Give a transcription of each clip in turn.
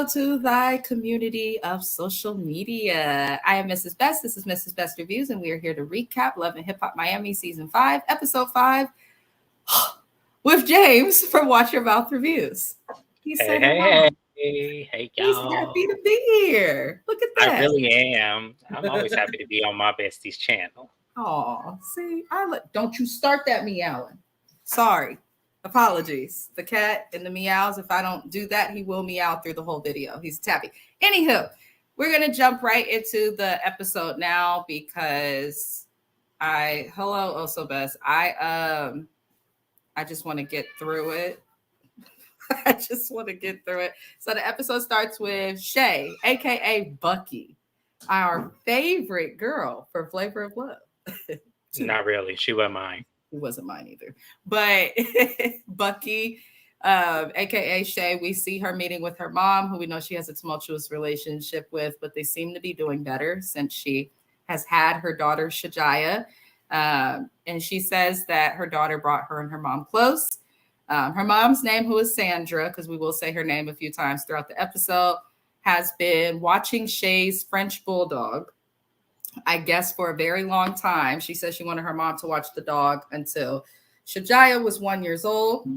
to thy community of social media. I am Mrs. Best. This is Mrs. Best Reviews, and we are here to recap Love and Hip Hop Miami Season 5, Episode 5, with James from Watch Your Mouth Reviews. He said, hey, he's y'all. happy to be here. Look at that. I really am. I'm always happy to be on my bestie's channel. Oh, see, don't you start that meowing. Sorry. Apologies. The cat and the meows. If I don't do that, he will meow through the whole video. He's tappy. Anywho, we're gonna jump right into the episode now because hello, oh so best. I just want to get through it. I just want to get through it. So the episode starts with Shay, aka Bucky, our favorite girl for Flavor of Love. Not really. She wasn't mine. It wasn't mine either. But Bucky, aka Shay, we see her meeting with her mom, who we know she has a tumultuous relationship with, but they seem to be doing better since she has had her daughter Shajaya. And she says that her daughter brought her and her mom close. Her mom's name, who is Sandra, because we will say her name a few times throughout the episode, has been watching Shay's French bulldog, I guess, for a very long time. She says she wanted her mom to watch the dog until Shajaya was 1 year old,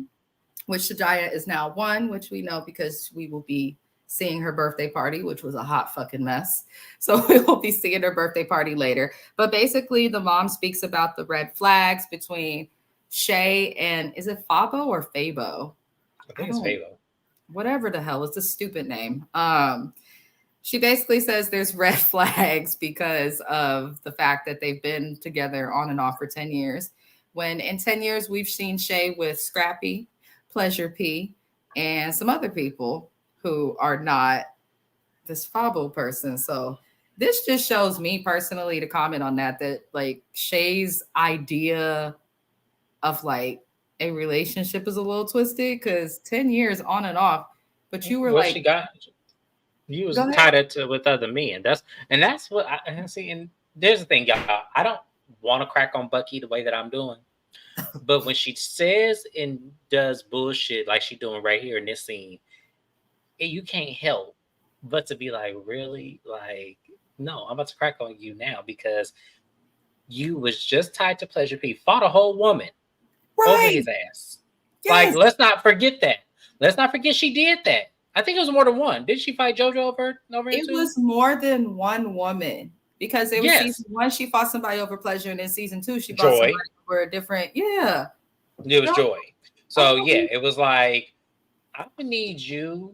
which Shajaya is now 1, which we know because we will be seeing her birthday party, which was a hot fucking mess. So we will be seeing her birthday party later. But basically, the mom speaks about the red flags between Shay and, is it Fabo or Fabo? I think it's Fabo. Whatever the hell, it's a stupid name. She basically says there's red flags because of the fact that they've been together on and off for 10 years. When in 10 years, we've seen Shay with Scrappy, Pleasure P, and some other people who are not this Fabo person. So this just shows me personally to comment on that like Shay's idea of like a relationship is a little twisted because 10 years on and off, but you were like, you was tied up with other men. That's what I see. And there's the thing, y'all. I don't want to crack on Bucky the way that I'm doing, but when she says and does bullshit like she's doing right here in this scene, you can't help but to be like, really? Like, no, I'm about to crack on you now because you was just tied to Pleasure P, fought a whole woman over his ass. Yes. Like, let's not forget that. Let's not forget she did that. I think it was more than one. Did she fight JoJo over it too? Was more than one woman because it was season 1 she fought somebody over Pleasure, and in season 2 she fought somebody over a different. Yeah, it was Joy. So yeah, it was like, I would need you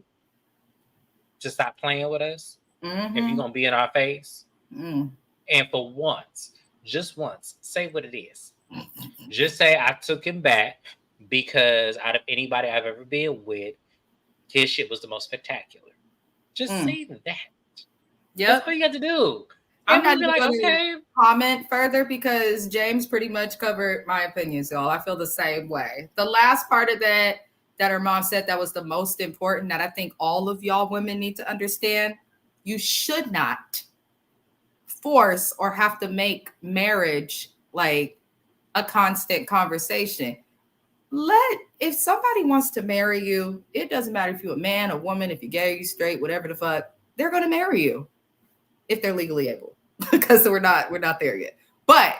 to stop playing with us if you're gonna be in our face. And for once, just once, say what it is. Just say I took him back because out of anybody I've ever been with, his shit was the most spectacular. Just say that. Yeah, that's what you got to do. I'm not going to comment further because James pretty much covered my opinions, y'all. I feel the same way. The last part of that her mom said that was the most important, that I think all of y'all women need to understand. You should not force or have to make marriage like a constant conversation. If somebody wants to marry you, it doesn't matter if you're a man, a woman, if you're gay, you straight, whatever the fuck, they're going to marry you if they're legally able, because we're not there yet. But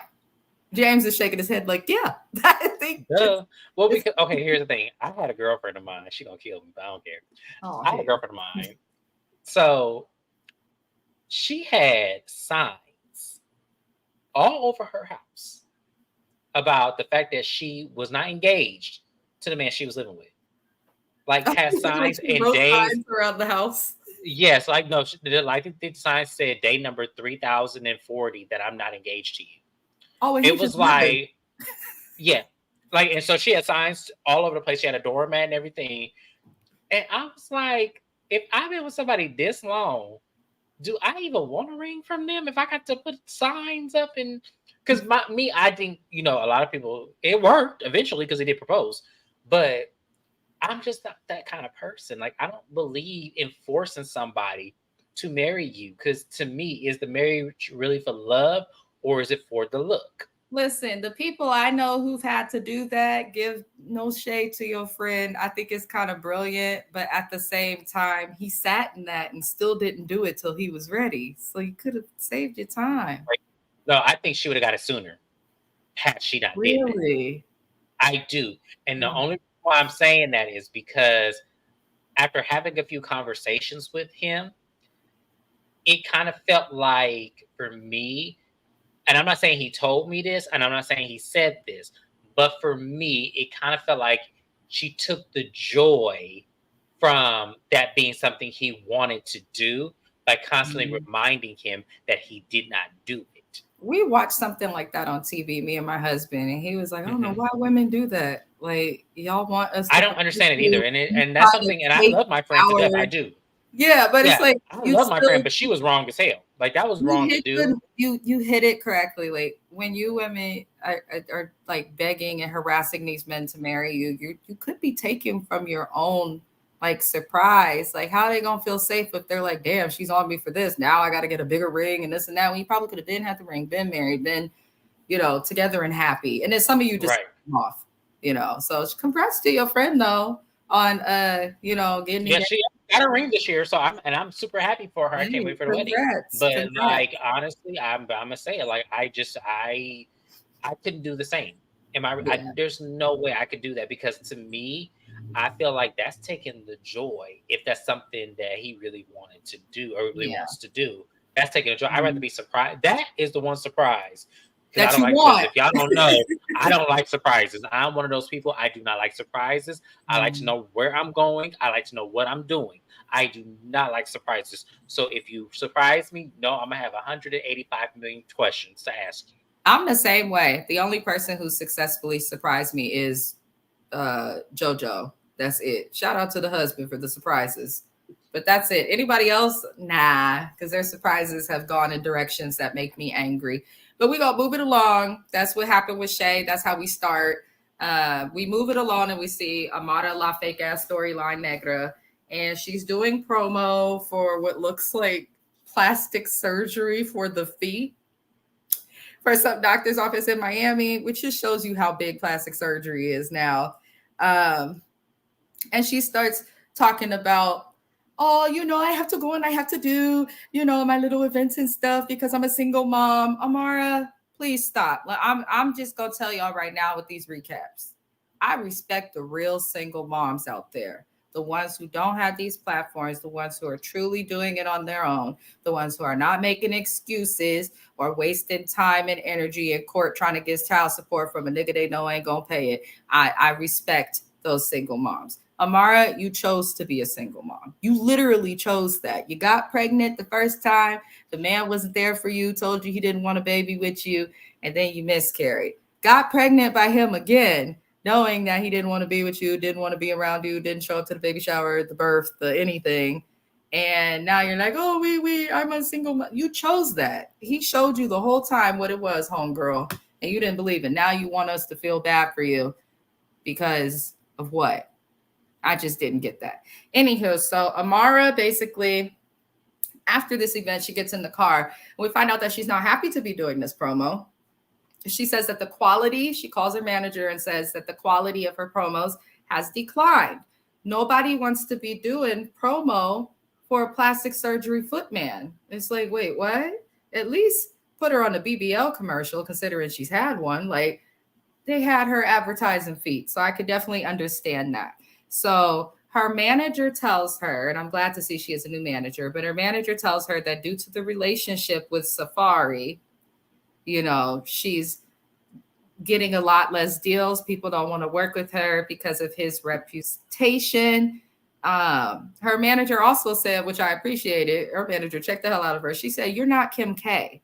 James is shaking his head like, yeah, I think. Well, because okay, here's the thing. I had a girlfriend of mine. She gonna kill me, but I don't care. I had a girlfriend of mine. So she had signs all over her house about the fact that she was not engaged to the man she was living with. Like, had signs and days around the house. Yes, like no, like the sign said day number 3040 that I'm not engaged to you. Oh, and it was like, yeah, like, and so she had signs all over the place. She had a doormat and everything, and I was like, if I've been with somebody this long, do I even want a ring from them? If I got to put signs up and because I think, a lot of people, it worked eventually because he did propose, but I'm just not that kind of person. Like, I don't believe in forcing somebody to marry you because to me, is the marriage really for love or is it for the look? Listen, the people I know who've had to do that give no shade to your friend. I think it's kind of brilliant, but at the same time, he sat in that and still didn't do it till he was ready. So you could have saved your time. Like, no, I think she would have got it sooner had she not did that. Really? I do. And the only reason why I'm saying that is because after having a few conversations with him, it kind of felt like for me, and I'm not saying he told me this, and I'm not saying he said this, but for me, it kind of felt like she took the joy from that being something he wanted to do by constantly reminding him that he did not do it. We watched something like that on TV, me and my husband, and he was like, I don't know Mm-hmm. why women do that. Like, y'all want us I to don't understand it either. And that's try to something, and I take love my friend to death. our I do. yeah, but it's Yeah, like I you love my still friend, but she was wrong as hell. Like, that was you wrong to hit do. you hit it correctly. Like when you women are like begging and harassing these men to marry you, you could be taken from your own like surprise. Like how are they gonna feel safe if they're like, damn, she's on me for this. Now I gotta get a bigger ring and this and that. When you probably could have been had the ring, been married, been, together and happy. And then some of you just Right. off. So congrats to your friend though on getting Yeah, engaged. she got a ring this year, so I'm super happy for her. I can't Hey, wait for the wedding. congrats. But Congrats. like honestly, I'm gonna say it. Like I couldn't do the same. Yeah. There's no way I could do that because to me, I feel like that's taking the joy. If that's something that he really wanted to do or really Yeah. wants to do, that's taking the joy. I'd rather Mhm. be surprised. That is the one surprise because I That don't you like. Because want. if y'all don't know, I don't like surprises. I'm one of those people. I do not like surprises. I like to Mhm. know where I'm going. I like to know what I'm doing. I do not like surprises. So if you surprise me, no, I'm gonna have 185 million questions to ask you. I'm the same way. The only person who successfully surprised me is JoJo. That's it. Shout out to the husband for the surprises. But that's it. Anybody else? Nah, because their surprises have gone in directions that make me angry. But we gonna move it along. That's what happened with Shay. That's how we start. We move it along and we see Amara La Fake Ass Storyline Negra. And she's doing promo for what looks like plastic surgery for the feet for some doctor's office in Miami, which just shows you how big plastic surgery is now. Um, and she starts talking about, oh, I have to go and I have to do, my little events and stuff because I'm a single mom. Amara, please stop. I'm just gonna tell y'all right now with these recaps. I respect the real single moms out there. The ones who don't have these platforms, the ones who are truly doing it on their own, the ones who are not making excuses or wasting time and energy in court trying to get child support from a nigga they know ain't gonna pay it. I respect those single moms. Amara, you chose to be a single mom. You literally chose that. You got pregnant the first time. The man wasn't there for you, told you he didn't want a baby with you, and then you miscarried. Got pregnant by him again, knowing that he didn't want to be with you, didn't want to be around you, didn't show up to the baby shower, the birth, the anything. And now you're like, oh, I'm a single mom. You chose that. He showed you the whole time what it was, homegirl, and you didn't believe it. Now you want us to feel bad for you because of what? I just didn't get that. Anywho, so Amara basically, after this event, she gets in the car. And we find out that she's not happy to be doing this promo. She says that the quality, she calls her manager and says that the quality of her promos has declined. Nobody wants to be doing promo for a plastic surgery footman. It's like, wait, what? At least put her on a BBL commercial, considering she's had one. Like, they had her advertising feet. So I could definitely understand that. So her manager tells her, and I'm glad to see she is a new manager, but her manager tells her that due to the relationship with Safaree, she's getting a lot less deals. People don't want to work with her because of his reputation. Her manager also said, which I appreciated, her manager checked the hell out of her. She said, you're not Kim K.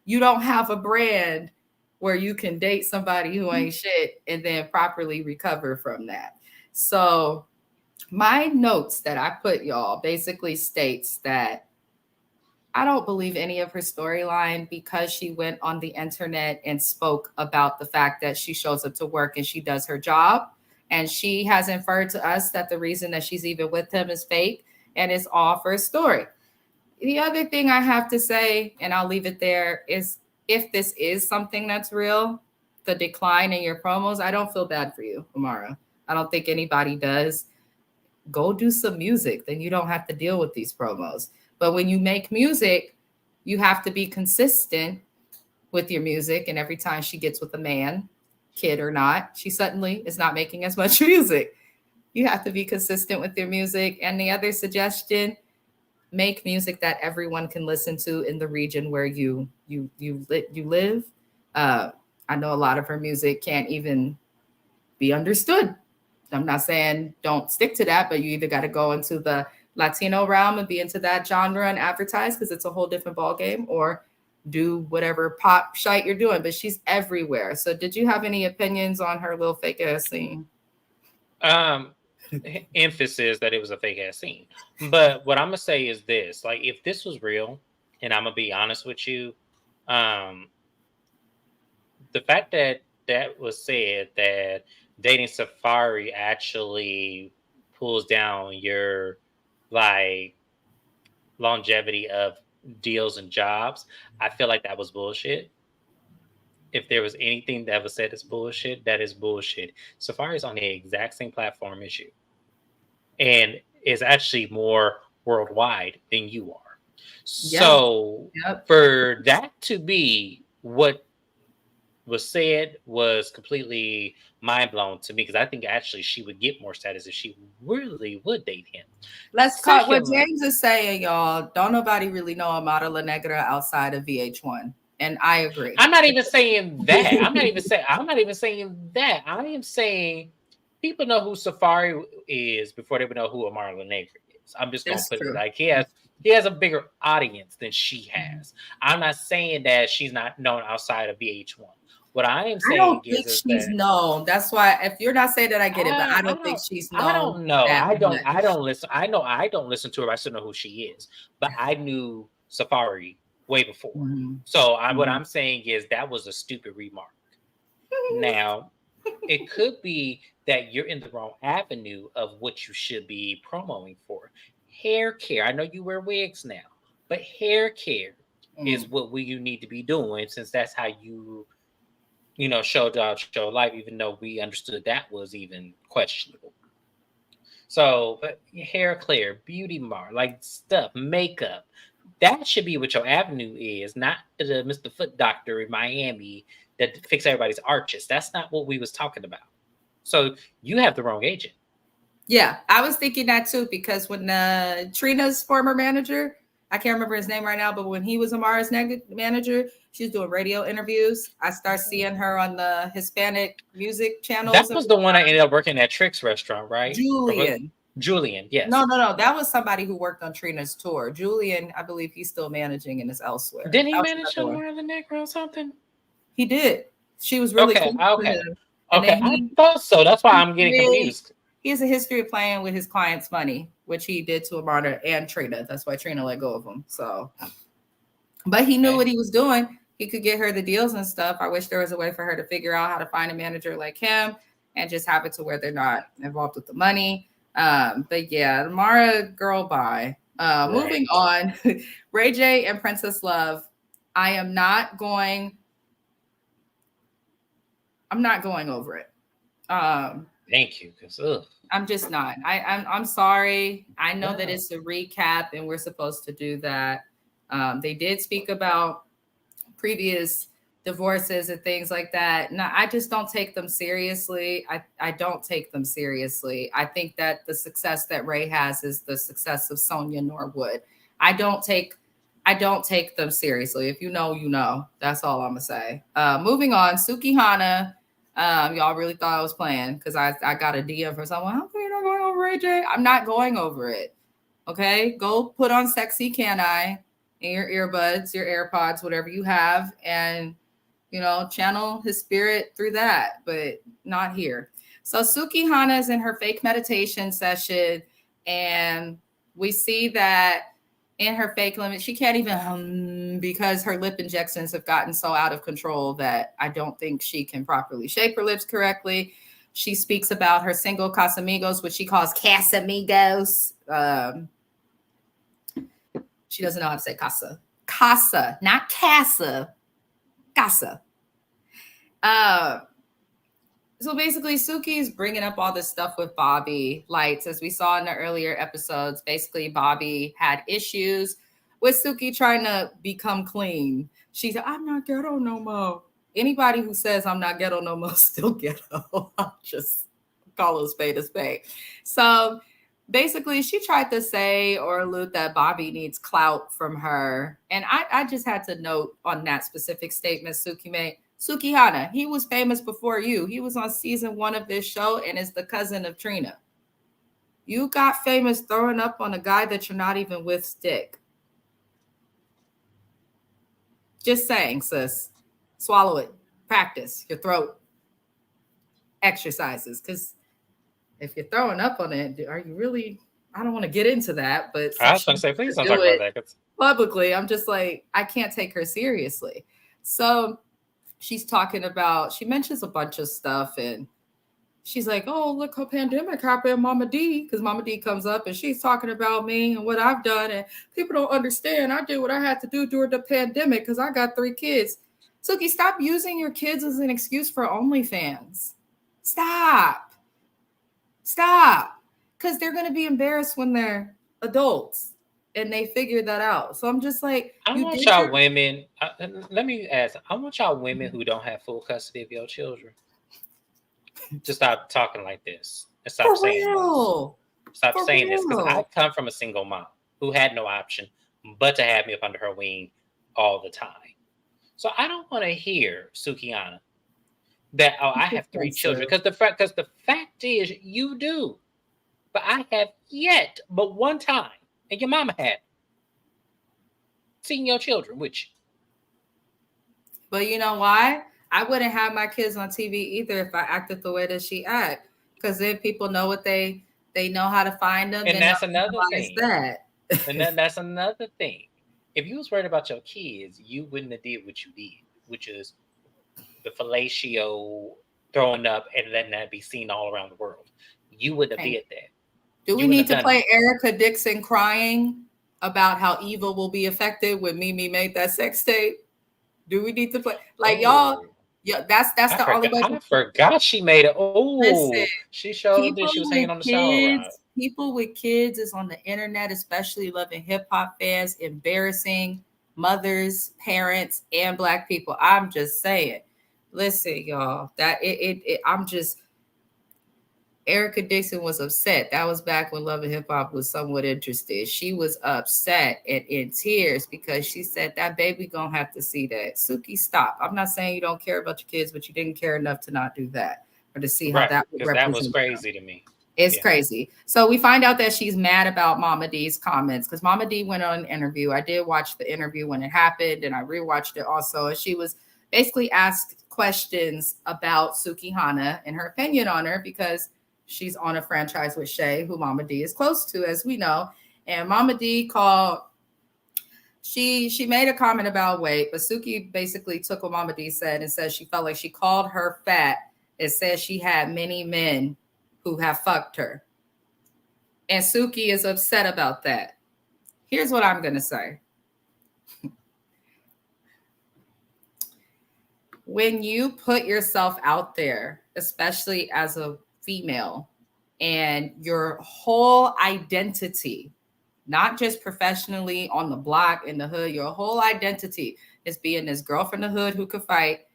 You don't have a brand where you can date somebody who ain't shit and then properly recover from that. So my notes that I put, y'all, basically states that I don't believe any of her storyline because she went on the internet and spoke about the fact that she shows up to work and she does her job. And she has inferred to us that the reason that she's even with him is fake and it's all for a story. The other thing I have to say, and I'll leave it there, is if this is something that's real, the decline in your promos, I don't feel bad for you, Amara. I don't think anybody does. Go do some music, then you don't have to deal with these promos. But when you make music, you have to be consistent with your music. And every time she gets with a man, kid or not, she suddenly is not making as much music. You have to be consistent with your music. And the other suggestion, make music that everyone can listen to in the region where you live. I know a lot of her music can't even be understood. I'm not saying don't stick to that, but you either got to go into the Latino realm and be into that genre and advertise because it's a whole different ball game, or do whatever pop shite you're doing. But she's everywhere. So, did you have any opinions on her little fake ass scene? Emphasis that it was a fake ass scene. But what I'm gonna say is this: like, if this was real, and I'm gonna be honest with you, um, the fact that that was said that dating Safaree actually pulls down your like longevity of deals and jobs, I feel like that was bullshit. If there was anything that was said as bullshit, that is bullshit. Safaree is on the exact same platform as you, and is actually more worldwide than you are. So Yep. for that to be what was said was completely mind blown to me, because I think actually she would get more status if she really would date him. Let's call what Secondly, James is saying, y'all. Don't nobody really know Amara La Negra outside of VH1, and I agree. I'm not even saying that. I'm not even saying that. I am saying people know who Safaree is before they would know who Amara La Negra is. I'm just gonna It's put it true. like he has a bigger audience than she has. I'm not saying that she's not known outside of VH1. What I am I don't saying think is she's that known. That's why if you're not saying that, I get it, but I I don't think don't she's I known don't know. that much. I don't listen. I know I don't listen to her. I still know who she is. But I knew Safaree way before. Mm-hmm. So what Mm-hmm. I'm saying is that was a stupid remark. Now, it could be that you're in the wrong avenue of what you should be promoting for. Hair care. I know you wear wigs now, but hair care is what you need to be doing, since that's how you showed out your life, even though we understood that was even questionable. So, but hair care, beauty mar, like stuff, makeup, that should be what your avenue is, not the Mr. Foot Doctor in Miami that fix everybody's arches. That's not what we was talking about. So you have the wrong agent. Yeah, I was thinking that too because when Trina's former manager, I can't remember his name right now, but when he was Amara's manager, she was doing radio interviews. I start seeing her on the Hispanic music channels. That was the one I ended up working at Trick's restaurant, right? Julian. Julian, No, yes. that was somebody who worked on Trina's tour. Julian, I believe he's still managing and is elsewhere. Didn't he That was manage Amara the Negro or something? He did. She was really Okay, close to okay. him. And Okay, then I thought so. That's why I'm getting really, confused. he has a history of playing with his clients' money, which he did to Amara and Trina. That's why Trina let go of him. So, but he knew what he was doing. He could get her the deals and stuff. I wish there was a way for her to figure out how to find a manager like him and just have it to where they're not involved with the money. But yeah, Amara, girl, bye. Moving on, Ray J and Princess Love. I'm not going over it. Thank you. I'm just not. I'm sorry. I know that it's a recap and we're supposed to do that. They did speak about previous divorces and things like that. No, I just don't take them seriously. I don't take them seriously. I think that the success that Ray has is the success of Sonia Norwood. I don't take them seriously. If you know, you know. That's all I'm gonna say. Moving on, Sukihana. Y'all really thought I was playing because I got a DM from someone. How come you're not going over AJ? I'm not going over it. Okay, go put on Sexy Can I in your earbuds, your AirPods, whatever you have, and channel his spirit through that, but not here. So Sukihana is in her fake meditation session, and we see that in her fake limit, she can't even because her lip injections have gotten so out of control that I don't think she can properly shape her lips correctly. She speaks about her single Casamigos, which she calls Casamigos. She doesn't know how to say casa. Casa, not casa. Casa. So basically, Suki's bringing up all this stuff with Bobby. Like, as we saw in the earlier episodes, basically, Bobby had issues with Suki trying to become clean. She said, I'm not ghetto no more. Anybody who says I'm not ghetto no more still ghetto. I'll just call a spade a spade. So basically, she tried to say or allude that Bobby needs clout from her. And I just had to note on that specific statement Suki made. Sukihana, he was famous before you. He was on season 1 of this show and is the cousin of Trina. You got famous throwing up on a guy that you're not even with stick. Just saying, sis. Swallow it. Practice your throat exercises. Because if you're throwing up on it, are you really? I don't want to get into that, but I was going to say, please don't talk about that. Publicly, I'm just like, I can't take her seriously. So she's talking about, she mentions a bunch of stuff and she's like, oh, look how pandemic happened, Mama D, because Mama D comes up and she's talking about me and what I've done. And people don't understand. I did what I had to do during the pandemic because I got 3 kids. Suki, stop using your kids as an excuse for OnlyFans. Stop. Because they're going to be embarrassed when they're adults and they figure that out. So I'm just like, I want y'all women, let me ask, I want y'all women who don't have full custody of your children to stop talking like this and stop saying this. Stop saying this, because I come from a single mom who had no option but to have me up under her wing all the time. So I don't want to hear, Sukihana, that, oh, I have 3 children. Because the fact is, you do. But I have yet but one time, and your mama had, seen your children with you. But you know why? I wouldn't have my kids on TV either if I acted the way that she act. Because then people know what they know how to find them. And that's another thing. That's another thing. If you was worried about your kids, you wouldn't have did what you did, which is the fellatio, throwing up, and letting that be seen all around the world. You wouldn't have did that. Do we need to play Erica Dixon crying about how evil will be affected when Mimi made that sex tape? Do we need to play? Like, y'all, yeah, that's the only way. I forgot she made it. Oh, she showed that she was hanging on the shower rod. People with kids is on the internet, especially loving hip hop fans, embarrassing mothers, parents, and Black people. I'm just saying. Listen, y'all, that I'm just. Erica Dixon was upset. That was back when Love and Hip Hop was somewhat interested. She was upset and in tears because she said that baby gonna have to see that. Suki, stop. I'm not saying you don't care about your kids, but you didn't care enough to not do that or to see how that would represent. That was crazy to me. It's crazy. So we find out that she's mad about Mama D's comments because Mama D went on an interview. I did watch the interview when it happened, and I rewatched it also. And she was basically asked questions about Sukihana and her opinion on her because she's on a franchise with Shay, who Mama D is close to, as we know. And Mama D she made a comment about weight, but Suki basically took what Mama D said and said she felt like she called her fat and said she had many men who have fucked her. And Suki is upset about that. Here's what I'm going to say. When you put yourself out there, especially as a female, and your whole identity, not just professionally on the block in the hood, your whole identity is being this girl from the hood who could fight,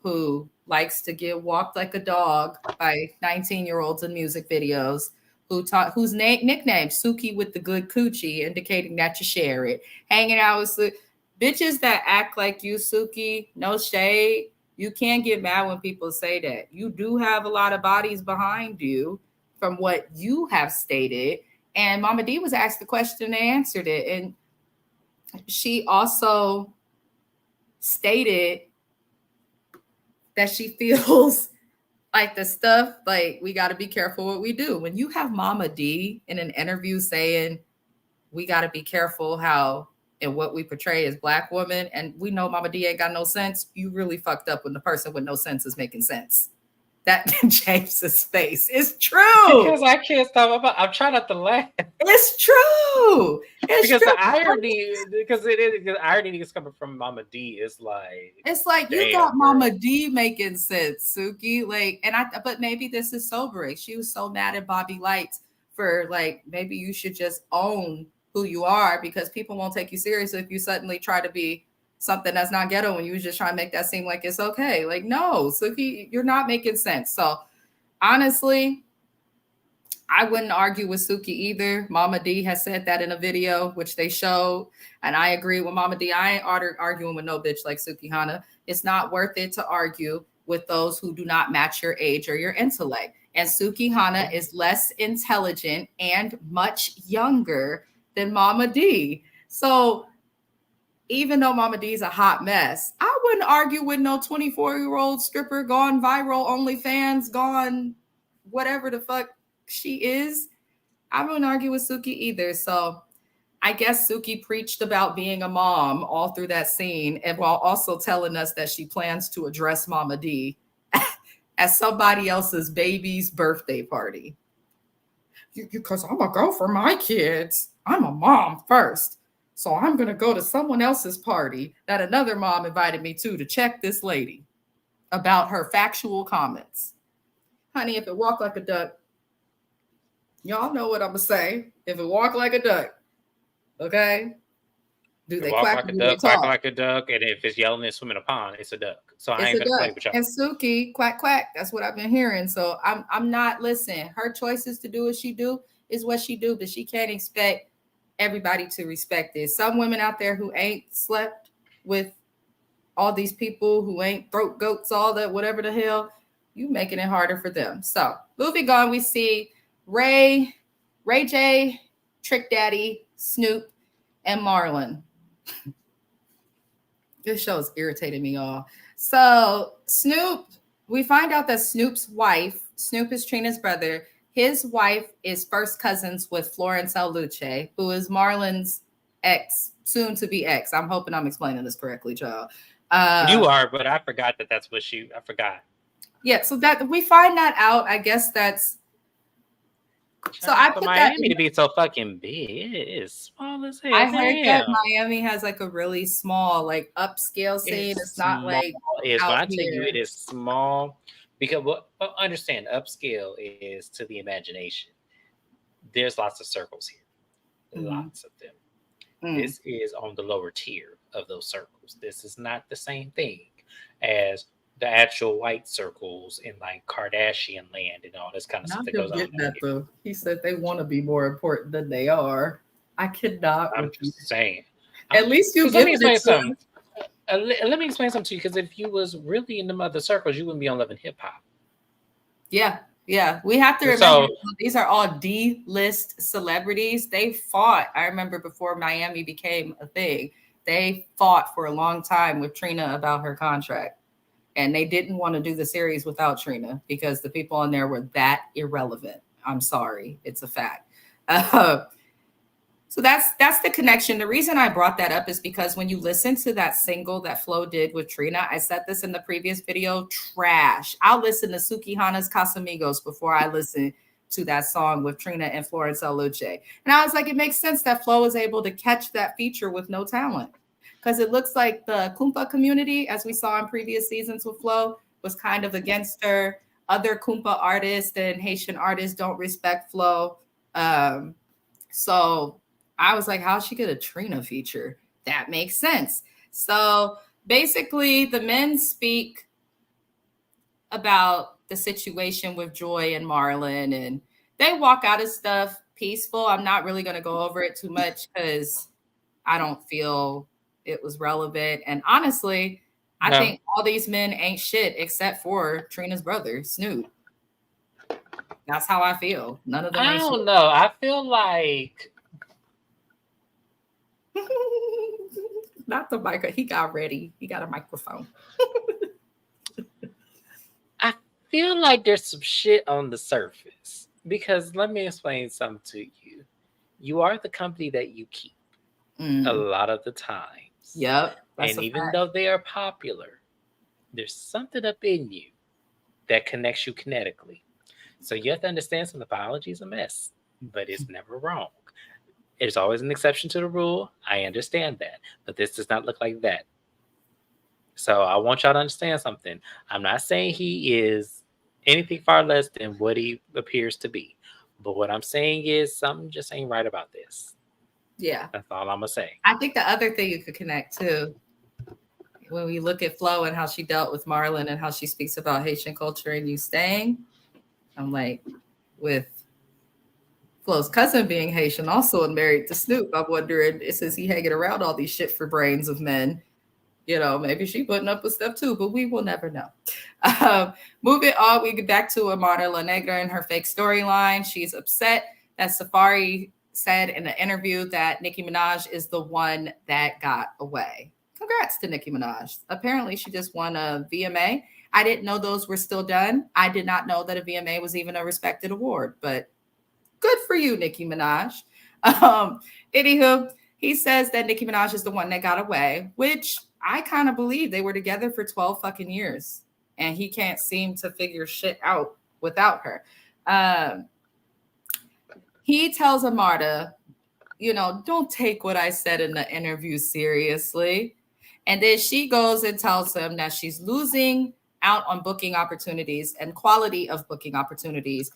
who likes to get walked like a dog by 19-year-olds in music videos, whose nickname Suki with the good coochie, indicating that you share it, hanging out with bitches that act like you, Suki, no shade. You can't get mad when people say that. You do have a lot of bodies behind you from what you have stated. And Mama D was asked the question and answered it. And she also stated that she feels like the stuff, like, we got to be careful what we do. When you have Mama D in an interview saying we got to be careful how and what we portray as Black women, and we know Mama D ain't got no sense, you really fucked up when the person with no sense is making sense. that James's face. It's true. Because I can't stop. I'm trying not to laugh. It's true. It's because true. the irony, because it is, because irony is coming from Mama D. It's like you got Mama D making sense, Suki. Like, but maybe this is sobering. She was so mad at Bobby Lights for like, maybe you should just own who you are, because people won't take you seriously if you suddenly try to be something that's not ghetto when you was just trying to make that seem like it's okay. Like, no, Suki, you're not making sense. So honestly, I wouldn't argue with Suki either. Mama D has said that in a video, which they showed. And I agree with Mama D. I ain't arguing with no bitch like Sukihana. It's not worth it to argue with those who do not match your age or your intellect. And Sukihana is less intelligent and much younger than Mama D. So even though Mama D is a hot mess, I wouldn't argue with no 24-year-old stripper gone viral, OnlyFans, gone whatever the fuck she is. I wouldn't argue with Suki either. So I guess Suki preached about being a mom all through that scene, and while also telling us that she plans to address Mama D at somebody else's baby's birthday party. Because I'm a girl for my kids. I'm a mom first. So I'm going to go to someone else's party that another mom invited me to check this lady about her factual comments. Honey, if it walked like a duck, y'all know what I'm going to say. If it walked like a duck, okay? Do they quack like a duck, quack like a duck, and if it's yelling and swimming a pond, it's a duck. So I ain't gonna play with y'all. And Suki, quack quack. That's what I've been hearing. So I'm not listening. Her choices to do what she do is what she do, but she can't expect everybody to respect it. Some women out there who ain't slept with all these people, who ain't throat goats, all that, whatever the hell, you making it harder for them. So moving on, we see Ray J, Trick Daddy, Snoop, and Marlon. This show is irritating me, y'all. So Snoop, we find out that Snoop's wife, Snoop is Trina's brother. His wife is first cousins with Florence LHHMIAMI, who is Marlon's ex, soon to be ex. I'm hoping I'm explaining this correctly, y'all. You are, but I forgot that's what I forgot. Yeah, so that we find that out. I guess that's. So I put Miami to be so fucking big. It is small as hell. I heard that Miami has like a really small, like upscale scene. It's not like when I tell you it is small, because understand upscale is to the imagination. There's lots of circles here, lots of them. This is on the lower tier of those circles. This is not the same thing as the actual white circles in like Kardashian land and all this kind of stuff that goes on. That though. He said they want to be more important than they are. I could not. I'm just saying. At least you give me something. Let me explain something to you, because if you was really in the other circles, you wouldn't be on Love and Hip Hop. Yeah. We have to remember these are all D-list celebrities. They fought. I remember before Miami became a thing, they fought for a long time with Trina about her contract. And they didn't want to do the series without Trina because the people on there were that irrelevant. I'm sorry. It's a fact. So that's the connection. The reason I brought that up is because when you listen to that single that Flo did with Trina, I said this in the previous video, trash. I'll listen to Sukihana's Casamigos before I listen to that song with Trina and Florence LHHMIAMI. And I was like, it makes sense that Flo was able to catch that feature with no talent. Because it looks like the Kumpa community, as we saw in previous seasons with Flo, was kind of against her. Other Kumpa artists and Haitian artists don't respect Flo. So I was like, how'd she get a Trina feature? That makes sense. So basically, the men speak about the situation with Joy and Marlon, and they walk out of stuff peaceful. I'm not really going to go over it too much because I don't feel it was relevant. And honestly, I think all these men ain't shit except for Trina's brother, Snoop. That's how I feel. None of them ain't shit. I don't know. I feel like not the mic. He got ready. He got a microphone. I feel like there's some shit on the surface, because let me explain something to you. You are the company that you keep a lot of the time. Yep. And even though they are popular, there's something up in you that connects you kinetically. So you have to understand some of the biology is a mess, but it's never wrong. There's always an exception to the rule. I understand that, but this does not look like that. So I want y'all to understand something. I'm not saying he is anything far less than what he appears to be. But what I'm saying is something just ain't right about this. Yeah. That's all I'm gonna say. I think the other thing you could connect to when we look at Flo and how she dealt with Marlon and how she speaks about Haitian culture and you staying, I'm like, with Flo's cousin being Haitian also and married to Snoop, I'm wondering, since he hanging around all these shit for brains of men, maybe she putting up with stuff too, but we will never know. Moving on, we get back to Amara La Negra and her fake storyline. She's upset that Safaree said in an interview that Nicki Minaj is the one that got away. Congrats to Nicki Minaj. Apparently, she just won a VMA. I didn't know those were still done. I did not know that a VMA was even a respected award, but good for you, Nicki Minaj. Anywho, he says that Nicki Minaj is the one that got away, which I kind of believe. They were together for 12 fucking years, and he can't seem to figure shit out without her. He tells Amarda, don't take what I said in the interview seriously. And then she goes and tells him that she's losing out on booking opportunities and quality of booking opportunities.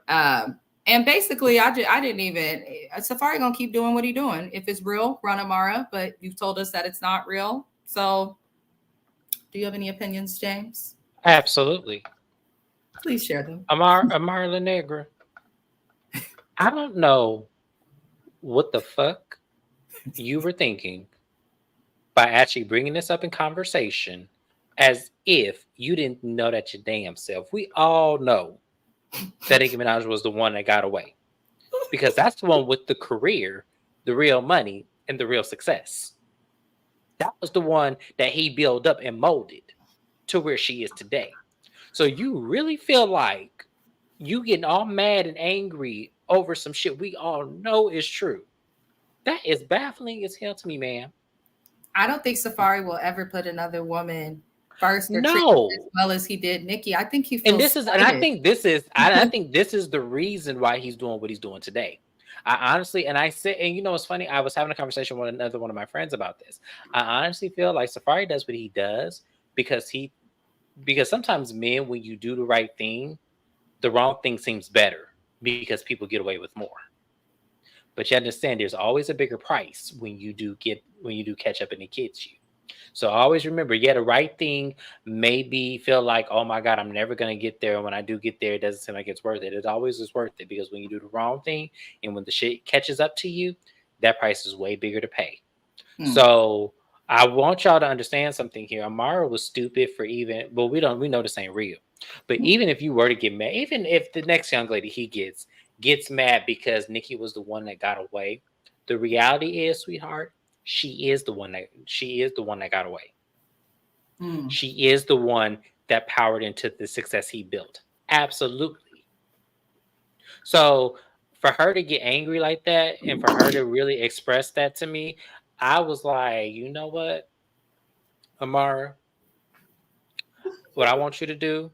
And basically, I didn't even. Safaree gonna keep doing what he doing. If it's real, run Amara. But you've told us that it's not real. So, do you have any opinions, James? Absolutely. Please share them. Amara La Negra. I don't know what the fuck you were thinking by actually bringing this up in conversation as if you didn't know that your damn self. We all know that Nicki Minaj was the one that got away because that's the one with the career, the real money, and the real success. That was the one that he built up and molded to where she is today. So you really feel like you getting all mad and angry over some shit we all know is true. That is baffling as hell to me, man. I don't think Safaree will ever put another woman first or treat No. as well as he did Nicki. I think he And feels I think this is I think this is the reason why he's doing what he's doing today. I honestly, and I said, and you know what's funny? I was having a conversation with another one of my friends about this. I honestly feel like Safaree does what he does because sometimes men, when you do the right thing, the wrong thing seems better because people get away with more. But you understand there's always a bigger price when you do catch up and it gets you. So always remember, yeah, the right thing maybe feel like, oh my God, I'm never gonna get there. And when I do get there, it doesn't seem like it's worth it. It always is worth it because when you do the wrong thing and when the shit catches up to you, that price is way bigger to pay. So I want y'all to understand something here. Amara was stupid for even, well, we know this ain't real. But even if you were to get mad, even if the next young lady he gets mad because Nicki was the one that got away, the reality is, sweetheart, she is the one that got away. She is the one that powered into the success he built. Absolutely. So for her to get angry like that and for her to really express that to me, I was like, you know what, Amara, what I want you to do,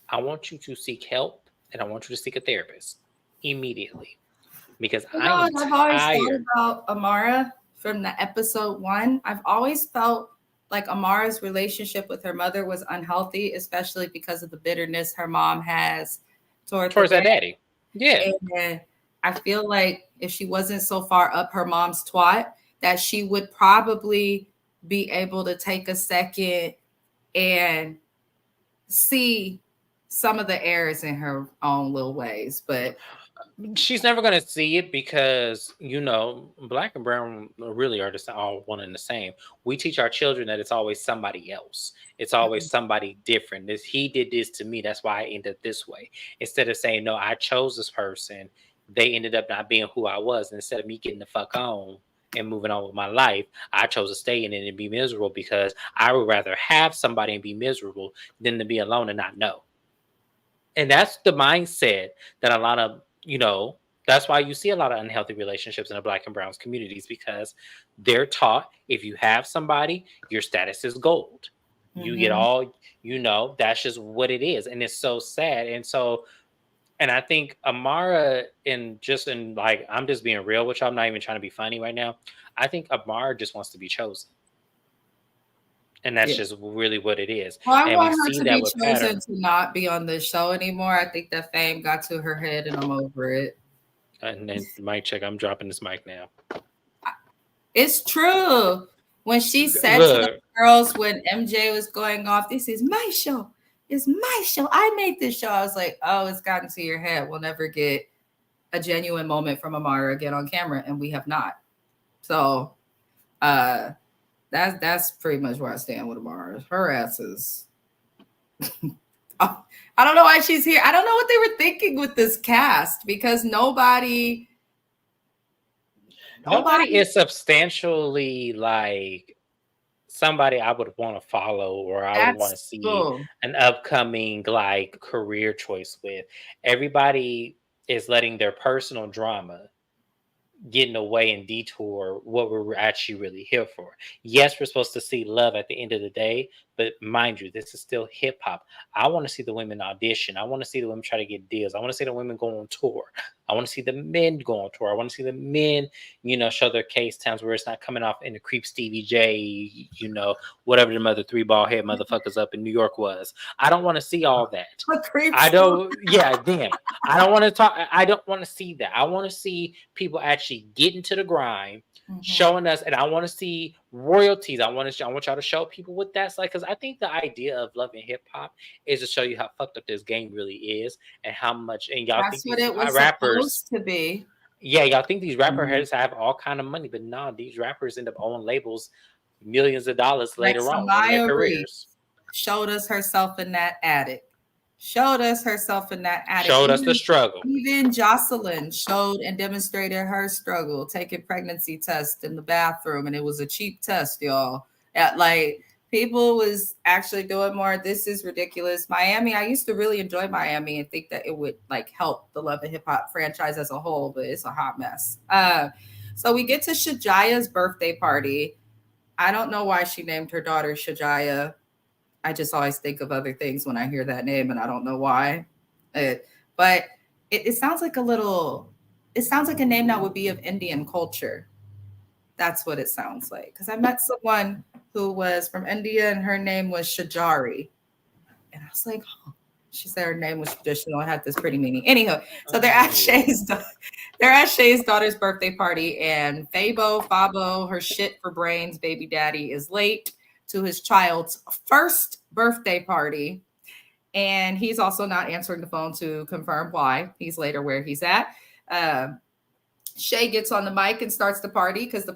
I want you to seek help and I want you to seek a therapist immediately because I am I've always thought tired. about Amara from the episode 1. I've always felt like Amara's relationship with her mother was unhealthy, especially because of the bitterness her mom has Towards that daddy. Yeah. And I feel like if she wasn't so far up her mom's twat, that she would probably be able to take a second and see some of the errors in her own little ways. But she's never going to see it because, black and brown really are just all one and the same. We teach our children that it's always somebody else. It's always somebody different. He did this to me. That's why I ended up this way. Instead of saying, no, I chose this person. They ended up not being who I was. And instead of me getting the fuck on and moving on with my life, I chose to stay in it and be miserable because I would rather have somebody and be miserable than to be alone and not know. And that's the mindset that a lot of, that's why you see a lot of unhealthy relationships in the black and browns communities because they're taught if you have somebody, your status is gold. You get all, that's just what it is. And it's so sad. And I think Amara, like, I'm just being real with you. I'm not even trying to be funny right now. I think Amara just wants to be chosen. And that's just really what it is. Well, I And we want her see to that be with chosen Pattern. to not be on this show anymore. I think that fame got to her head and I'm over it. And then mic check, I'm dropping this mic now. It's true. When she said to the girls when MJ was going off, this is my show. It's my show. I made this show. I was like, oh, it's gotten to your head. We'll never get a genuine moment from Amara again on camera, and we have not. So that's pretty much where I stand with Amara. Her ass is I don't know why she's here. I don't know what they were thinking with this cast because nobody is substantially like somebody I would want to follow or I would want to see an upcoming like career choice with. Everybody is letting their personal drama get in the way and detour what we're actually really here for. Yes, we're supposed to see love at the end of the day, but mind you, this is still hip hop. I want to see the women audition. I want to see the women try to get deals. I want to see the women go on tour. I want to see the men go on tour. I want to see the men, show their case times where it's not coming off in the creep Stevie J, whatever the mother three ball head motherfuckers up in New York was. I don't want to see all that. I don't, yeah, damn. I don't want to talk. I don't want to see that. I want to see people actually get into the grind, showing us, and I want to see royalties. I want y'all to show people what that's like, because I think the idea of loving hip hop is to show you how fucked up this game really is and how much. And y'all think these rappers to be. Yeah, y'all think these rapper heads have all kind of money, but no, these rappers end up owning labels, millions of dollars later on in their careers. Showed us herself in that attic. Showed us the struggle. Even Jocelyn showed and demonstrated her struggle taking pregnancy tests in the bathroom, and it was a cheap test, y'all. Like, people was actually doing more. This is ridiculous. Miami, I used to really enjoy Miami and think that it would like help the Love and Hip Hop franchise as a whole, but it's a hot mess. So we get to Shajaya's birthday party. I don't know why she named her daughter Shajaya. I just always think of other things when I hear that name, and I don't know why. But it sounds like it sounds like a name that would be of Indian culture. That's what it sounds like. Because I met someone who was from India, and her name was Shajari. And I was like, oh. She said her name was traditional. It had this pretty meaning. Anyhow, so they're at Shay's daughter's birthday party, and Fabo, her shit for brains baby daddy, is late to his child's first birthday party. And he's also not answering the phone to confirm why he's late or where he's at. Shay gets on the mic and starts the party because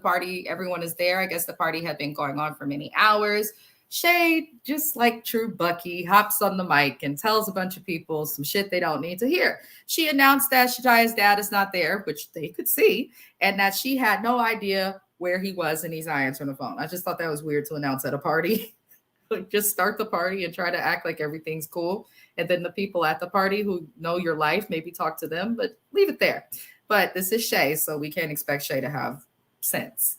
everyone is there. I guess the party had been going on for many hours. Shay, just like true Bucky, hops on the mic and tells a bunch of people some shit they don't need to hear. She announced that Shajaya's dad is not there, which they could see, and that she had no idea where he was and he's not answering the phone. I just thought that was weird to announce at a party. Like, just start the party and try to act like everything's cool. And then the people at the party who know your life, maybe talk to them, but leave it there. But this is Shay, so we can't expect Shay to have sense.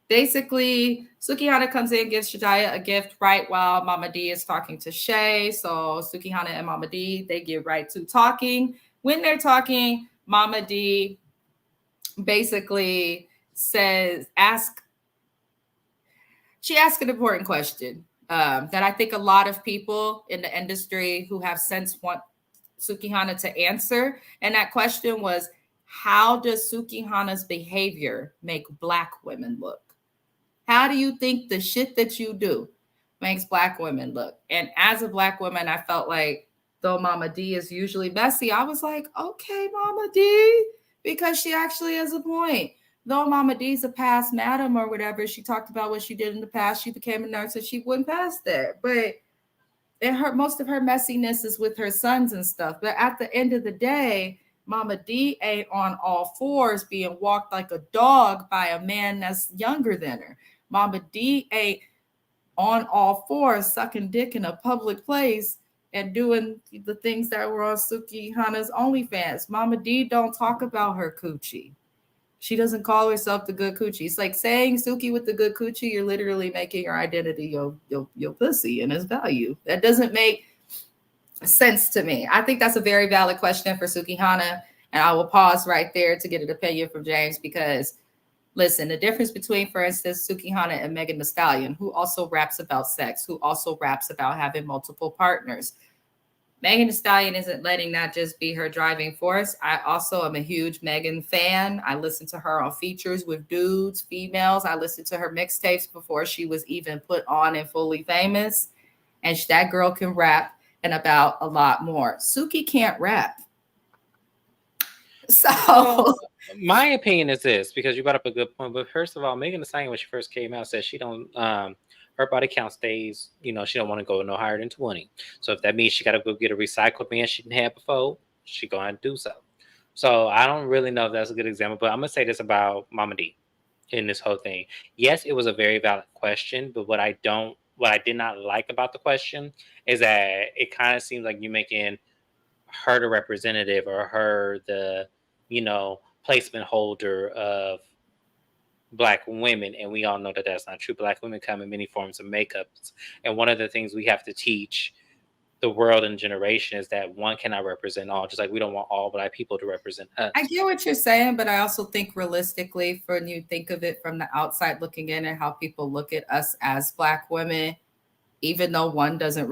Basically, Sukihana comes in, gives Shajaya a gift right while Mama D is talking to Shay. So Sukihana and Mama D, they get right to talking. When they're talking, Mama D basically asks an important question that I think a lot of people in the industry who have sense want Sukihana to answer. And that question was, how does Sukihana's behavior make Black women look? How do you think the shit that you do makes Black women look? And as a Black woman, I felt like, though Mama D is usually messy, I was like, okay, Mama D, because she actually has a point. Though Mama D's a past madam or whatever, she talked about what she did in the past. She became a nurse and she went past that. But most of her messiness is with her sons and stuff. But at the end of the day, Mama D ain't on all fours being walked like a dog by a man that's younger than her. Mama D ain't on all fours sucking dick in a public place and doing the things that were on Sukihana's OnlyFans. Mama D don't talk about her coochie. She doesn't call herself the good coochie. It's like saying Suki with the good coochie, you're literally making your identity your pussy and its value. That doesn't make sense to me. I think that's a very valid question for Sukihana. And I will pause right there to get an opinion from James because listen, the difference between, for instance, Sukihana and Megan Thee Stallion, who also raps about sex, who also raps about having multiple partners. Megan Thee Stallion isn't letting that just be her driving force. I also am a huge Megan fan. I listen to her on features with dudes, females. I listened to her mixtapes before she was even put on and fully famous. And that girl can rap and about a lot more. Suki can't rap. So well, my opinion is this, because you brought up a good point. But first of all, Megan Thee Stallion, when she first came out, said she don't her body count stays, she don't want to go no higher than 20. So if that means she got to go get a recycled man she didn't have before, she go and do so. So I don't really know if that's a good example, but I'm gonna say this about Mama D in this whole thing. Yes, it was a very valid question, but what I did not like about the question is that it kind of seems like you're making her the representative or her the placement holder of Black women, and we all know that that's not true. Black women come in many forms of makeups, and one of the things we have to teach the world and generation is that one cannot represent all, just like we don't want all Black people to represent us. I get what you're saying, but I also think realistically, when you think of it from the outside looking in and how people look at us as Black women, even though one doesn't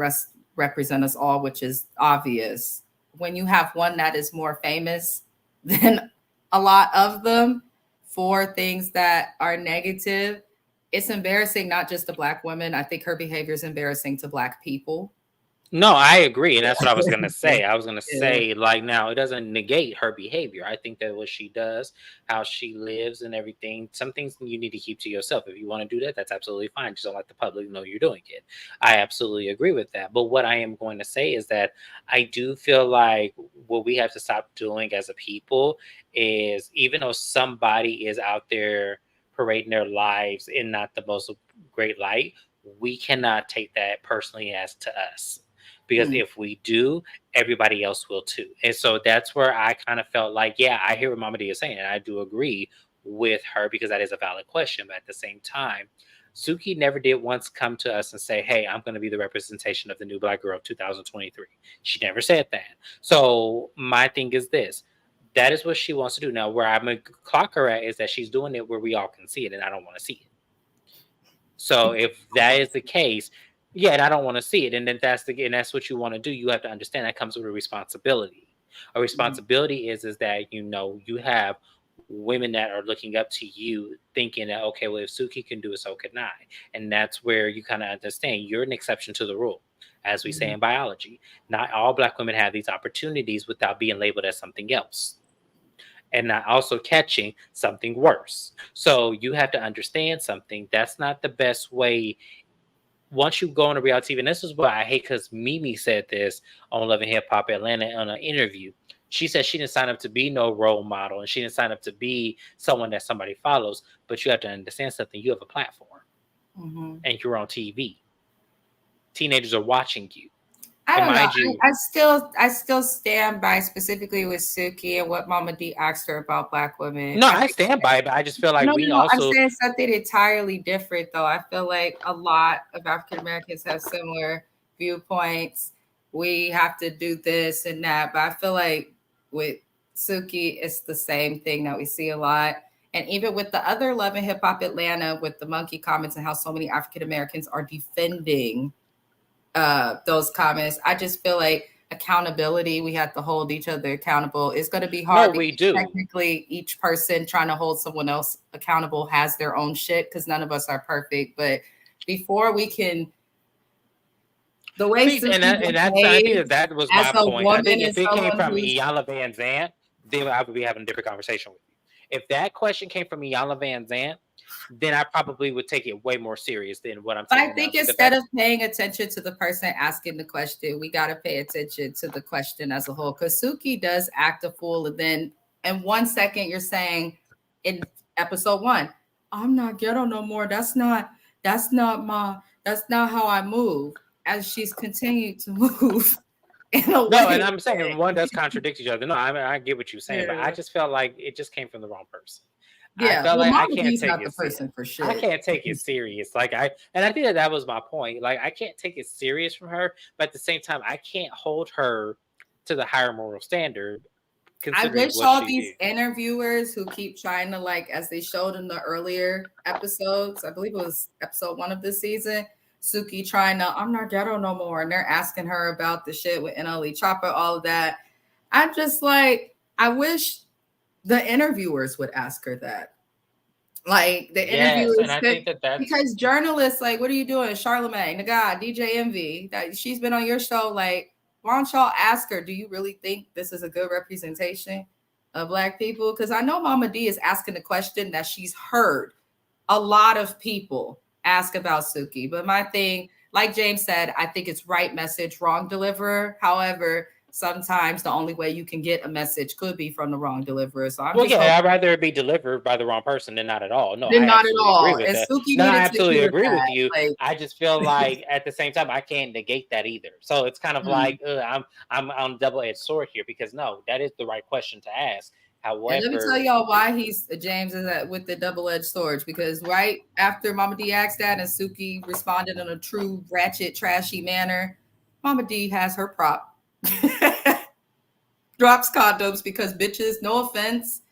represent us all, which is obvious, when you have one that is more famous than a lot of them for things that are negative, it's embarrassing, not just to Black women. I think her behavior is embarrassing to Black people. No, I agree, and that's what I was gonna say. I was gonna say, like, now it doesn't negate her behavior. I think that what she does, how she lives, and everything, some things you need to keep to yourself. If you want to do that, that's absolutely fine. Just don't let the public know you're doing it. I absolutely agree with that. But what I am going to say is that I do feel like what we have to stop doing as a people is, even though somebody is out there parading their lives in not the most great light, we cannot take that personally as to us. Because if we do, everybody else will too. And so that's where I kind of felt like, yeah, I hear what Mama D is saying, and I do agree with her because that is a valid question. But at the same time, Suki never did once come to us and say, hey, I'm going to be the representation of the new Black girl of 2023. She never said that. So my thing is this. That is what she wants to do. Now, where I'm going to clock her at is that she's doing it where we all can see it, and I don't want to see it. So if that is the case, yeah, and I don't want to see it. And then that's what you want to do. You have to understand that comes with a responsibility. A responsibility is that you have women that are looking up to you, thinking that, okay, well, if Suki can do it, so can I. And that's where you kind of understand you're an exception to the rule, as we say in biology. Not all Black women have these opportunities without being labeled as something else, and not also catching something worse. So you have to understand something. That's not the best way. Once you go on a reality TV, and this is what I hate, because Mimi said this on Love and Hip Hop Atlanta on an interview. She said she didn't sign up to be no role model, and she didn't sign up to be someone that somebody follows. But you have to understand something. You have a platform, and you're on TV. Teenagers are watching you. I don't know. I still stand by, specifically with Suki and what Mama D asked her about Black women. No, I stand by it, but I just feel like I'm saying something entirely different, though. I feel like a lot of African Americans have similar viewpoints. We have to do this and that, but I feel like with Suki, it's the same thing that we see a lot. And even with the other Love and Hip Hop Atlanta, with the monkey comments and how so many African Americans are defending those comments, I just feel like accountability, we have to hold each other accountable. It's going to be hard. No, we do. Technically, each person trying to hold someone else accountable has their own shit, because none of us are perfect. But before we can, the way I think that was my point. I think if it came from Iyanla Vanzant, then I would be having a different conversation with you. If that question came from Iyanla Vanzant, then I probably would take it way more serious than what I'm saying. I think instead of paying attention to the person asking the question, we got to pay attention to the question as a whole. Because Suki does act a fool, and then in 1 second you're saying in episode 1, I'm not ghetto no more. That's not how I move. As she's continued to move. No, and I'm saying one does contradict each other. No, I get what you're saying, but I just felt like it just came from the wrong person. I Yeah, felt well, like I Mama can't D's take not the it serious. person for I shit. can't take it serious. And I think that was my point. Like, I can't take it serious from her, but at the same time, I can't hold her to the higher moral standard I considering wish what all she these did. interviewers who keep trying to, like, as they showed in the earlier episodes, I believe it was episode 1 of this season, Suki trying to, I'm not ghetto no more. And they're asking her about the shit with NLE Chopper, all of that. I'm just like, I wish the interviewers would ask her that. Like the Yes, and interviewers I could, think that's because journalists, like, what are you doing? Charlemagne, the guy, DJ Envy, that she's been on your show. Like, why don't y'all ask her, do you really think this is a good representation of Black people? Because I know Mama D is asking the question that she's heard a lot of people ask about Suki. But my thing, like James said, I think it's right message, wrong deliverer. However, sometimes the only way you can get a message could be from the wrong deliverer. So I'm well, just yeah, I'd hoping rather it be delivered by the wrong person than not at all. No, then I not at absolutely agree all. with And that. Suki No, I needed to absolutely hear agree with that. you. Like, I just feel like at the same time I can't negate that either. So it's kind of like I'm on double-edged sword here because no, that is the right question to ask. and let me tell However, y'all why he's James is at with the double-edged sword, because right after Mama D asked that and Suki responded in a true ratchet, trashy manner, Mama D has her prop. Drops condoms because bitches, no offense,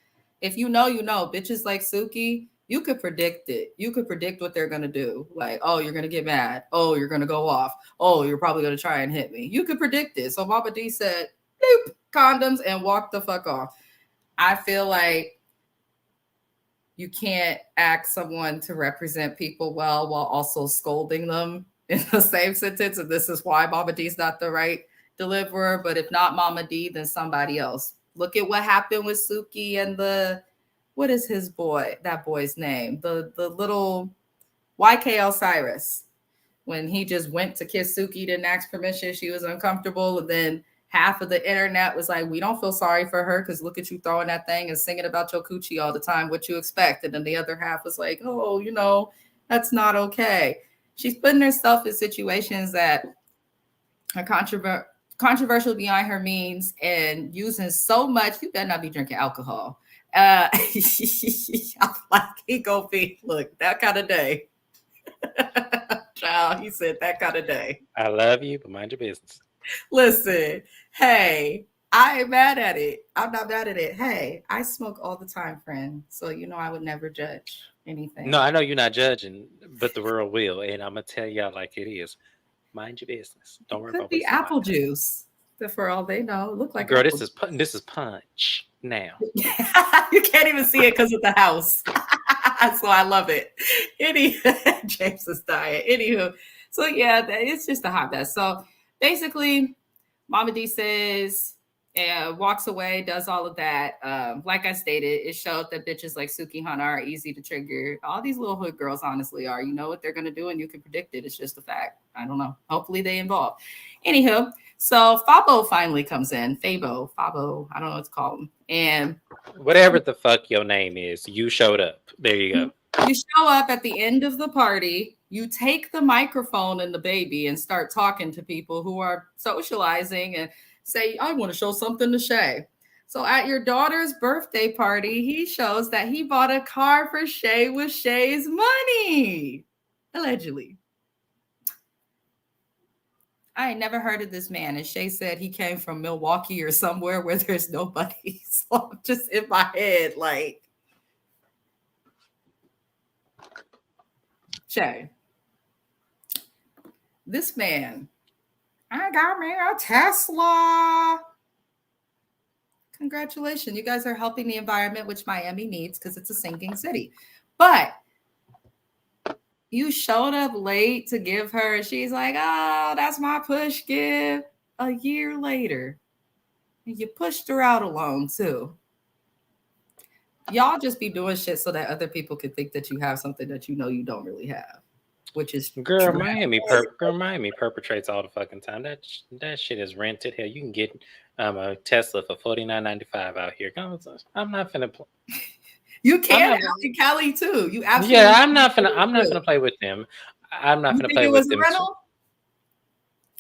if you know, you know, bitches like Suki, you could predict it. You could predict what they're gonna do. Like, oh, you're gonna get mad. Oh, you're gonna go off. Oh, you're probably gonna try and hit me. You could predict it. So Mama D said, "Boop, condoms," and walked the fuck off. I feel like you can't ask someone to represent people well while also scolding them in the same sentence. And this is why Mama D's not the right deliverer. But if not Mama D, then somebody else. Look at what happened with Suki and the, what is his boy, that boy's name? The little YK Osiris. When he just went to kiss Suki, didn't ask permission, she was uncomfortable. And then half of the internet was like, we don't feel sorry for her because look at you throwing that thing and singing about your coochie all the time. What you expect? And then the other half was like, oh, you know, that's not okay. She's putting herself in situations that are controversial beyond her means and using so much. You better not be drinking alcohol. I'm like, he gonna be, look, that kind of day. Child, he said that kind of day. I love you, but mind your business. Listen, hey, I ain't mad at it. I'm not mad at it. Hey, I smoke all the time, friend. So you know I would never judge anything. No, I know you're not judging, but the world will, and I'm gonna tell y'all like it is. Mind your business. Don't worry Could about what be somebody apple else. juice. For all they know, it look like Girl, apple. this is punch now. You can't even see it because of the house. So I love it. James is dying. Anywho, so yeah, it's just a hot mess. So basically, Mama D says, walks away, does all of that. Like I stated, it showed that bitches like Sukihana are easy to trigger. All these little hood girls, honestly, are. You know what they're gonna do, and you can predict it. It's just a fact. I don't know. Hopefully, they involve. Anywho, so Fabo finally comes in. Fabo, I don't know what to call him. And Whatever the fuck your name is, you showed up. There you go. you show up at the end of the party, you take the microphone and the baby and start talking to people who are socializing and say, I want to show something to Shay. So at your daughter's birthday party, he shows that he bought a car for Shay with Shay's money, allegedly. I ain't never heard of this man. And Shay said he came from Milwaukee or somewhere where there's nobody. So I'm just in my head, like, Shay, this man, I got me a Tesla. Congratulations. You guys are helping the environment, which Miami needs because it's a sinking city. But you showed up late to give her, and she's like, oh, that's my push gift. A year later, you pushed her out alone, too. Y'all just be doing shit so that other people can think that you have something that you know you don't really have, which is Girl, true. Miami perpetrates all the fucking time. That shit is rented. Hell, you can get a Tesla for $49.95 out here. I'm not finna play. You can out in Cali too. You absolutely. Yeah, I'm not finna play with them. I'm not finna play it with was them. A rental?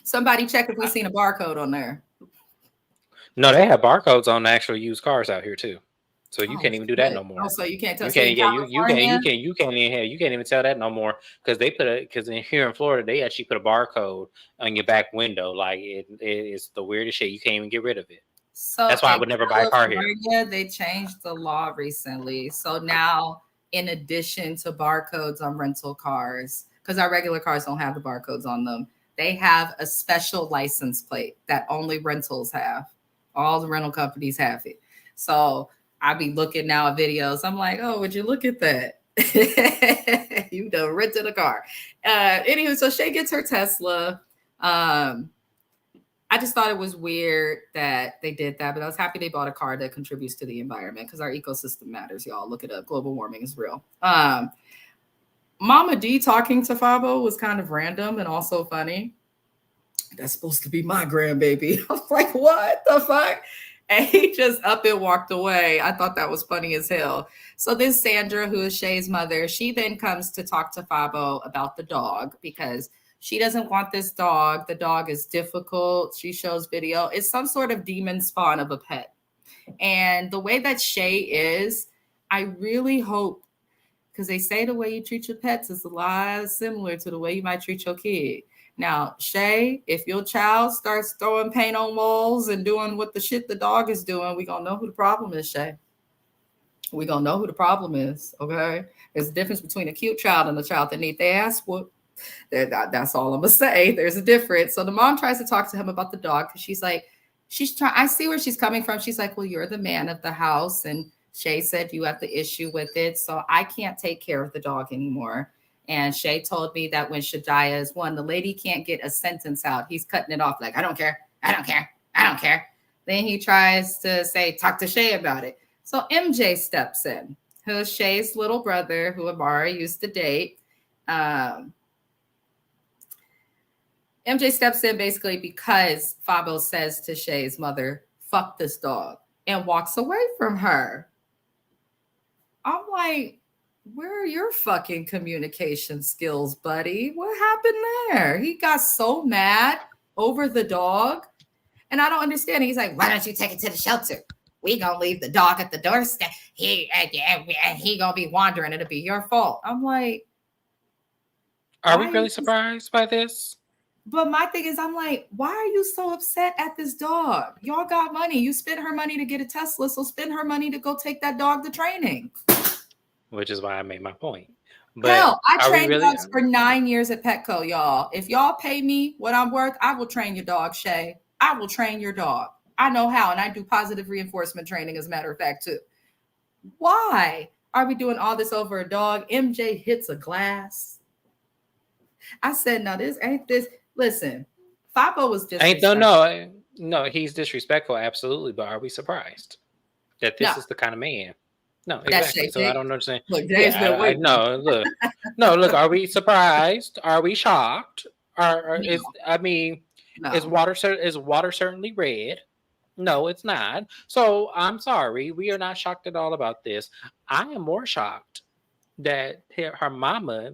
Somebody check if we seen a barcode on there. No, they have barcodes on actual used cars out here too. So you Oh can't even do that shit. no Oh, more. so you can't tell. You So in can't, yeah, California, you can't even you can't even tell that no more because they put a because in here in Florida they actually put a barcode on your back window. Like it's the weirdest shit. You can't even get rid of it. so That's why I in would never buy a car here. California, they changed the law recently. So now, in addition to barcodes on rental cars, because our regular cars don't have the barcodes on them, they have a special license plate that only rentals have. All the rental companies have it. So I be looking now at videos. I'm like, oh, would you look at that? You done rented a car. Anywho, so Shay gets her Tesla. I just thought it was weird that they did that, but I was happy they bought a car that contributes to the environment because our ecosystem matters, y'all. Look it up. Global warming is real. Mama D talking to Fabo was kind of random and also funny. That's supposed to be my grandbaby. I was like, what the fuck? And he just up and walked away. I thought that was funny as hell. So then Sandra, who is Shay's mother, she then comes to talk to Fabo about the dog because she doesn't want this dog. The dog is difficult. She shows video. It's some sort of demon spawn of a pet. And the way that Shay is, I really hope, because they say the way you treat your pets is a lot similar to the way you might treat your kid. Now, Shay, if your child starts throwing paint on walls and doing what the shit the dog is doing, we're going to know who the problem is, Shay. We're going to know who the problem is, okay? There's a difference between a cute child and a child that needs their ass whooped. That's all I'm going to say. There's a difference. So the mom tries to talk to him about the dog because she's like, I see where she's coming from. She's like, well, you're the man of the house. And Shay said you have the issue with it. So I can't take care of the dog anymore. And Shay told me that when Shadiah is one, the lady can't get a sentence out. He's cutting it off like, I don't care. I don't care. I don't care. Then he tries to say, talk to Shay about it. So MJ steps in, who's Shay's little brother, who Amara used to date. MJ steps in basically because Fabo says to Shay's mother, fuck this dog, and walks away from her. I'm like, where are your fucking communication skills, buddy? What happened there? He got so mad over the dog. And I don't understand. He's like, why don't you take it to the shelter? We gonna leave the dog at the doorstep. He gonna be wandering. It'll be your fault. I'm like, are we really surprised by this? But my thing is, I'm like, why are you so upset at this dog? Y'all got money. You spent her money to get a Tesla, so spend her money to go take that dog to training. Which is why I made my point. But hell, I trained dogs for 9 years at Petco, y'all. If y'all pay me what I'm worth, I will train your dog, Shay. I will train your dog. I know how, and I do positive reinforcement training, as a matter of fact, too. Why are we doing all this over a dog? MJ hits a glass. I said, no, this ain't this. Listen, Fabo was disrespectful. No, he's disrespectful, absolutely. But are we surprised that this is the kind of man? No, exactly. So I don't understand. Look, look. Are we surprised? Are we shocked? Is water certainly red? No, it's not. So I'm sorry. We are not shocked at all about this. I am more shocked that her mama,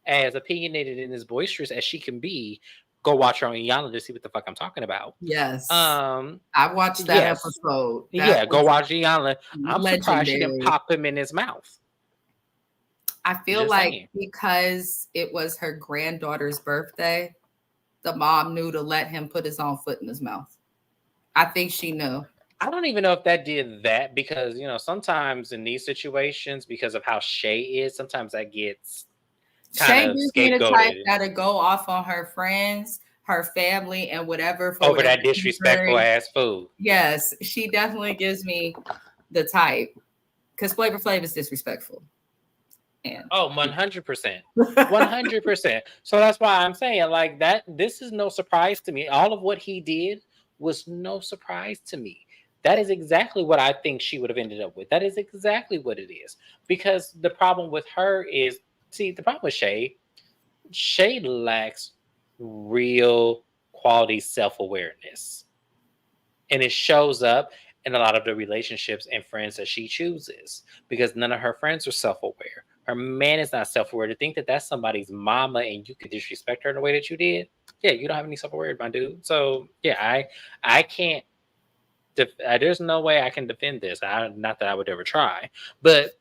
as opinionated and as boisterous as she can be, go watch her on Iyanla to see what the fuck I'm talking about. Yes. I watched that episode. Go watch Iyanla. I'm surprised she didn't pop him in his mouth. I feel like because it was her granddaughter's birthday, the mom knew to let him put his own foot in his mouth. I think she knew. I don't even know if that did that because, sometimes in these situations, because of how Shay is, sometimes that gets Shay gives me the type that'll go off on her friends, her family, and whatever over that disrespectful ass food. Yes, she definitely gives me the type because Flavor Flav is disrespectful. And 100%, 100%. So that's why I'm saying like that. This is no surprise to me. All of what he did was no surprise to me. That is exactly what I think she would have ended up with. That is exactly what it is. Because the problem with her is, the problem with Shay lacks real quality self-awareness. And it shows up in a lot of the relationships and friends that she chooses because none of her friends are self-aware. Her man is not self-aware. To think that that's somebody's mama and you could disrespect her in the way that you did, yeah, you don't have any self-awareness, my dude. So yeah, I can't there's no way I can defend this. Not that I would ever try, but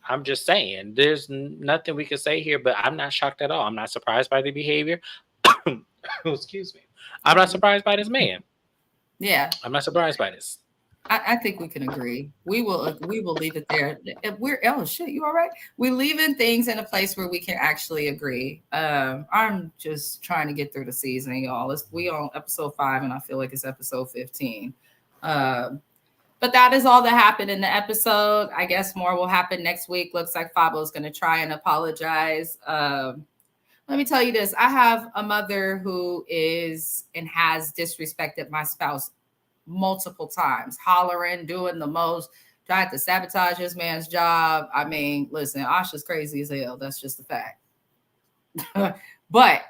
I'm just saying there's nothing we can say here. But I'm not shocked at all. I'm not surprised by the behavior. Excuse me. I'm not surprised by this man. Yeah, I'm not surprised by this. I think we can agree. We will leave it there. If we're oh shit, you all right? We leaving things in a place where we can actually agree. I'm just trying to get through the season, y'all. We on episode 5, and I feel like it's episode 15. But that is all that happened in the episode. I guess more will happen next week. Looks like Fabo's going to try and apologize. Let me tell you this. I have a mother who is and has disrespected my spouse multiple times, hollering, doing the most, tried to sabotage this man's job. I mean, listen, Asha's crazy as hell. That's just a fact. But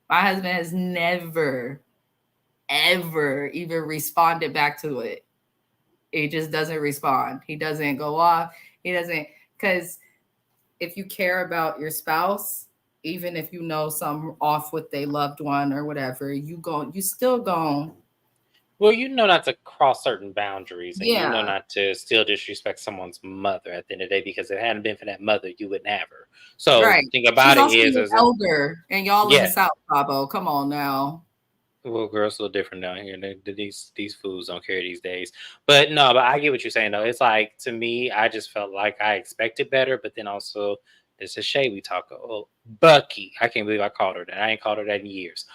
my husband has never, ever even responded back to it. He just doesn't respond. He doesn't go off. He doesn't, because if you care about your spouse, even if you know something off with their loved one or whatever, you still go. Well, you know not to cross certain boundaries, and Yeah. you know not to still disrespect someone's mother at the end of the day, because if it hadn't been for that mother, you wouldn't have her. So Right. the thing about She's it is an elder, and y'all in the Yeah. South, Fabo. Come on now. Well, girls a little different down here. These fools don't care these days. But no, but I get what you're saying though. It's like, to me, I just felt like I expected better, but then also this is Shay we talk. Oh, Bucky. I can't believe I called her that. I ain't called her that in years.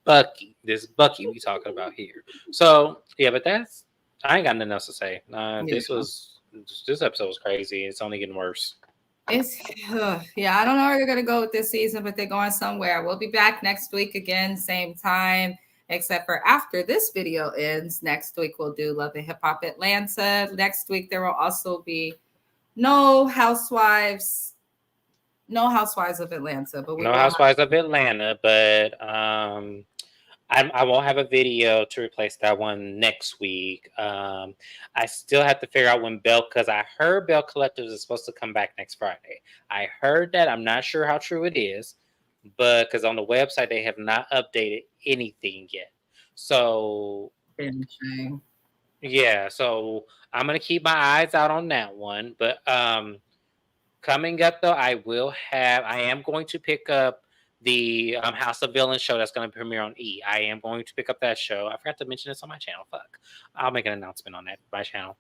Bucky. This Bucky we talking about here. So yeah, but I ain't got nothing else to say. This episode was crazy. It's only getting worse. Yeah, I don't know where they're gonna go with this season, but they're going somewhere. We'll be back next week again, same time, except for after this video ends. Next week we'll do Love and Hip Hop Atlanta. Next week there will also be no Housewives of Atlanta, but No Housewives of Atlanta, but I won't have a video to replace that one next week. I still have to figure out when because I heard Bell Collectives is supposed to come back next Friday. I heard that. I'm not sure how true it is, but because on the website they have not updated anything yet. So yeah, so I'm gonna keep my eyes out on that one. But coming up though, I am going to pick up the House of Villains show that's going to premiere on E. I am going to pick up that show. I forgot to mention this on my channel. Fuck. I'll make an announcement on that my channel.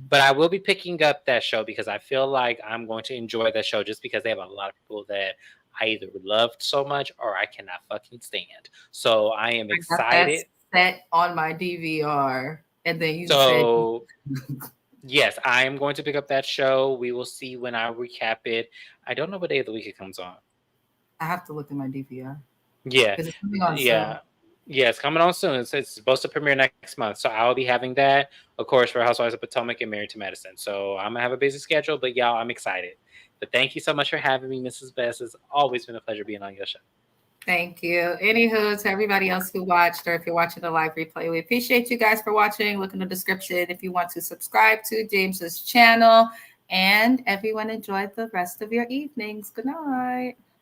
But I will be picking up that show because I feel like I'm going to enjoy that show just because they have a lot of people that I either loved so much or I cannot fucking stand. So I am excited. Set on my DVR, and then you said. Yes, I am going to pick up that show. We will see when I recap it. I don't know what day of the week it comes on. I have to look at my DVR. Yeah. It's coming on soon. Yeah, it's coming on soon. It's supposed to premiere next month. So I'll be having that, of course, for Housewives of Potomac and Married to Medicine. So I'm going to have a busy schedule, but y'all, I'm excited. But thank you so much for having me, Mrs. Best. It's always been a pleasure being on your show. Thank you. Anywho, to everybody else who watched, or if you're watching the live replay, we appreciate you guys for watching. Look in the description if you want to subscribe to James's channel. And everyone enjoy the rest of your evenings. Good night.